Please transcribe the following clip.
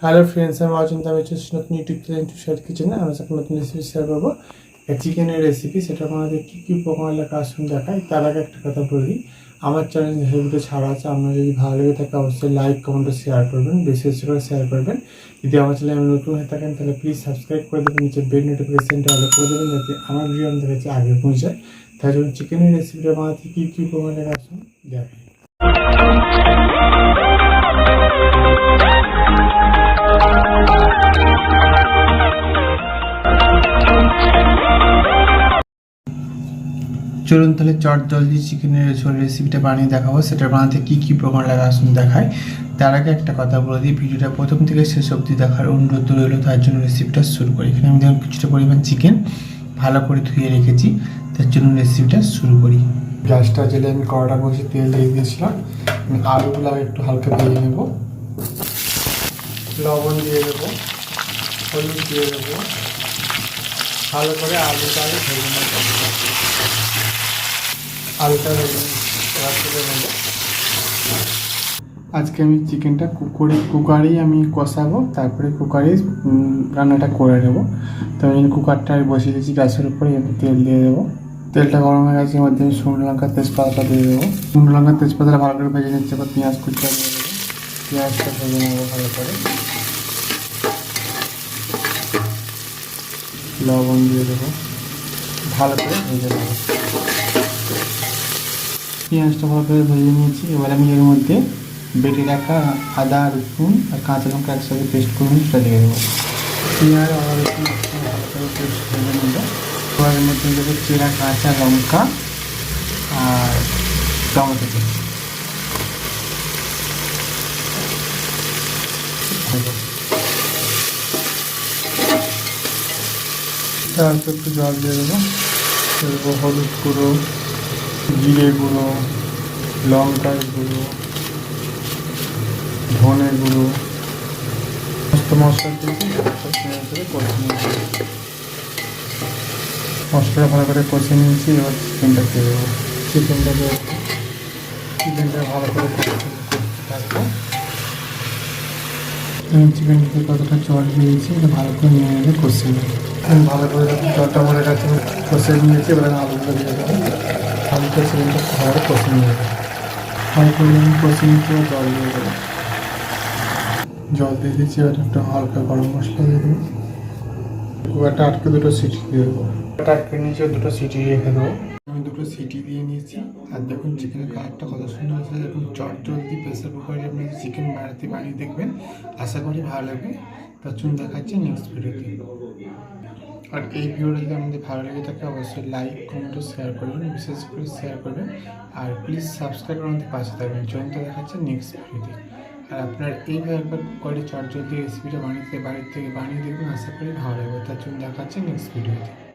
Hello friends, আমি অচিন্তা আমি হচ্ছে নতুন ইউটিউব চ্যানেল টু শেয়ার কিচেনে আমরা একটা নতুন রেসিপি শেয়ার করবো। চিকেনের রেসিপি, সেটা আমাদের কী কী উপকরণ লেখা আসুন দেখাই। তার আগে একটা কথা বলি, আমার চ্যানেল ভিডিও ছাড়া আছে, আপনার যদি ভালো লেগে থাকে অবশ্যই লাইক কমেন্ট শেয়ার করবেন, বেশি বেশি করে শেয়ার করবেন। যদি আমার চ্যানেলে নতুন হয়ে থাকেন তাহলে প্লিজ সাবস্ক্রাইব করে দেবেন, নিচে বেল নোটিফিকেশনটা অল করে দেবেন যাতে আমার ভিডিও আমাদের কাছে আগে পৌঁছায়। তাই জন্য চিকেনের রেসিপিটা বানাতে কী কী উপকরণ লেখা আসুন দেখাই। চলুন তাহলে চট জলদি চিকেনের রেসিপিটা বানিয়ে দেখাবো। সেটা বানাতে কী কী উপকরণ লাগা আসুন দেখায়। তার আগে একটা কথা বলে দিই, ভিডিওটা প্রথম থেকে শেষ অবধি দেখার অনুরোধ রইল। তার জন্য রেসিপিটা শুরু করি। এখানে আমি দেখুন কিছুটা পরিমাণ চিকেন ভালো করে ধুয়ে রেখেছি, তার জন্য রেসিপিটা শুরু করি। গ্যাসটা জেলে আমি কড়াটা বসে তেল দিয়ে দিয়েছিলাম। আমি আলুগুলো একটু হালকা ভেজে নেব, লবণ দিয়ে দেবো, হলুদ দিয়ে দেবো, ভালো করে আলুটা আমি ভেজে নেব। আলুটা ভেজে নেব। আজকে আমি চিকেনটা কুকারেই আমি কষাবো, তারপরে কুকারে রান্নাটা করে নেব। তো এই কুকারটা বসিয়ে দিয়েছি গ্যাসের উপরে, তেল দিয়ে দেবো। তেলটা গরম হয়ে গেছে, মধ্যে আমি শুকনো লঙ্কা তেজপাতা দিয়ে দেবো। শুকনো লঙ্কা তেজপাতাটা ভালো করে ভেজে নিচ্ছে, এবার পেঁয়াজ কুচিটা দিয়ে দেবো। পেঁয়াজটা ভেজে নেবো ভালো করে, লবণ দিয়ে দেবো, ভালো করে ভেজে নেবো। পেঁয়াজটা ভালো করে ভেজে নিয়েছি। এবার আমি এর মধ্যে বেটে রাখা আদা রসুন আর কাঁচা লঙ্কা একসাথে পেস্ট করে সেটা দিয়ে দেবো। পেঁয়াজ আদা রসুন ভালো করে পেস্ট ভেজে নেবো। এবার এর মধ্যে দেবো চেরা কাঁচা লঙ্কা আর টমেটো পেস্ট। তারপর একটু জল দিয়ে দেবো। দেবো হলুদ গুঁড়ো, জিরে গুঁড়ো, লঙ্কার গুঁড়ো, ধনে গুঁড়ো, সমস্ত মশলা দিয়েছি। মশলাটা ভালো করে কষে নিয়েছি। এবার চিকেনটা দিয়ে দেবো। চিকেনটা ভালো করে কষতে থাকবো। আমি চিকেনটাতে কতটা জল দিয়েছি এটা ভালো করে নিয়ে এলে কষে নেব। আমি ভালো করে জলটা মনে রাখছি, কষে নিয়েছি। এবার আলুগুলো দিয়ে দেবো। আলুটা চিকেনটা ভালো করে কষে নিয়ে দেবো। ভালো করে আমি কষে নিচ্ছি, জল দিয়ে দেবো। জল দিয়ে দিচ্ছি। এবার একটু হালকা গরম মশলা দিয়ে দেবো। কুকারটা আটকে দুটো সিটি দিয়ে দেবো। আটকে নিচে দুটো সিটি রেখে দেবো। আমি দুটো সিটি দিয়ে নিয়েছি। আর দেখুন চিকেনের কালারটা কত সুন্দর আছে। দেখুন চট জলদি প্রেসার কুকারে আপনি চিকেন বানিয়ে দেখবেন, আশা করি ভালো লাগবে। তার জন্য দেখাচ্ছি নেক্সট ভিডিওতে। আর এই ভিডিওটা যদি আমাদের ভালো লেগে থাকে অবশ্যই লাইক কমেন্ট ও শেয়ার করবেন, বিশেষ করে শেয়ার করবেন। আর প্লিজ সাবস্ক্রাইব করে আমাদের পাশে থাকবেন। চলুন তো দেখাচ্ছে নেক্সট ভিডিওতে। আর আপনার এইভাবে একবার কুকারে চট জলদি রেসিপিটা বাড়ির থেকে বানিয়ে দেখবেন, আশা করি ভালো লাগবে। তার জন্য দেখাচ্ছে নেক্সট ভিডিওতে।